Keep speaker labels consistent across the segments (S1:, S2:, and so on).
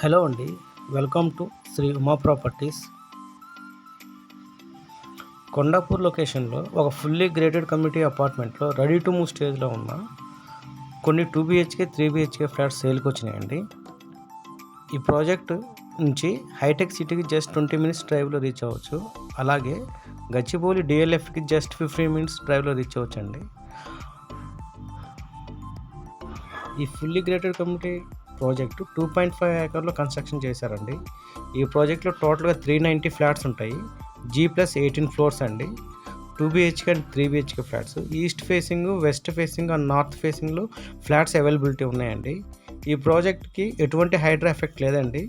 S1: Hello అండి. Welcome to Shri Uma properties. Kondapur లొకేషన్లో ఒక ఫుల్లీ గ్రేడెడ్ కమ్యూనిటీ అపార్ట్మెంట్లో రెడీ టు మూవ్ స్టేజ్లో ఉన్న కొన్ని 2 BHK 3 BHK ఫ్లాట్స్ సేల్కి వచ్చినాయండి. ఈ ప్రాజెక్ట్ నుంచి హైటెక్ సిటీకి జస్ట్ 20 మినిట్స్ డ్రైవ్లో రీచ్ అవ్వచ్చు. అలాగే గచ్చిబౌలి DLFకి జస్ట్ 15 మినిట్స్ డ్రైవ్లో రీచ్ అవ్వచ్చు అండి. ఈ ఫుల్లీ గ్రేడెడ్ కమ్యూనిటీ ప్రాజెక్టు 2.5 ఏకర్లో కన్స్ట్రక్షన్ చేశారండి. ఈ ప్రాజెక్ట్లో టోటల్గా 390 ఫ్లాట్స్ ఉంటాయి. G+18 ఫ్లోర్స్ అండి. 2 BHK and 3 BHK flats. East facing, west facing and north ఫేసింగ్లో ఫ్లాట్స్ అవైలబిలిటీ ఉన్నాయండి. ఈ ప్రాజెక్ట్కి ఎటువంటి హైడ్రా ఎఫెక్ట్ లేదండి.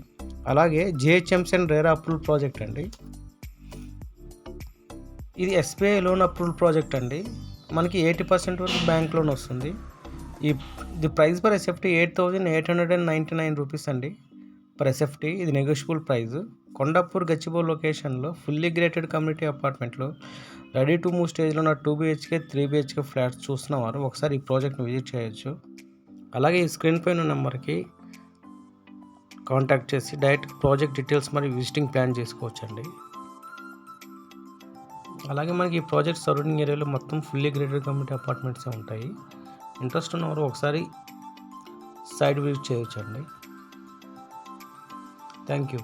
S1: అలాగే GHMC and RERA approval project అండి. ఇది SBI లోన్ అప్రూవల్ ప్రాజెక్ట్ అండి. మనకి 80% వరకు బ్యాంక్ లోన్ వస్తుంది. The price per SFT 8,899 rupees అండి పర్ SFT. ఇది నెగోషియబుల్ ప్రైస్. కొండాపూర్ గచ్చిబౌలి లొకేషన్లో ఫుల్లీ గ్రేటెడ్ కమ్యూనిటీ అపార్ట్మెంట్లో రెడీ టు మూవ్ స్టేజ్లో ఉన్న 2 BHK 3 BHK ఫ్లాట్స్ చూస్తున్నవారు ఒకసారి ఈ ప్రాజెక్ట్ని విజిట్ చేయొచ్చు. అలాగే ఈ స్క్రీన్ పైన నెంబర్కి కాంటాక్ట్ చేసి డైరెక్ట్ ప్రాజెక్ట్ డీటెయిల్స్ మరియు విజిటింగ్ ప్లాన్ చేసుకోవచ్చు అండి. అలాగే మనకి ఈ ప్రాజెక్ట్ సరౌండింగ్ ఏరియాలో మొత్తం ఫుల్లీ గ్రేటెడ్ కమ్యూనిటీ అపార్ట్మెంట్సే ఉంటాయి. ఇంట్రెస్ట్ ఉన్నవారు ఒకసారి సైట్ విజిట్ చేయొచ్చండి. Thank you.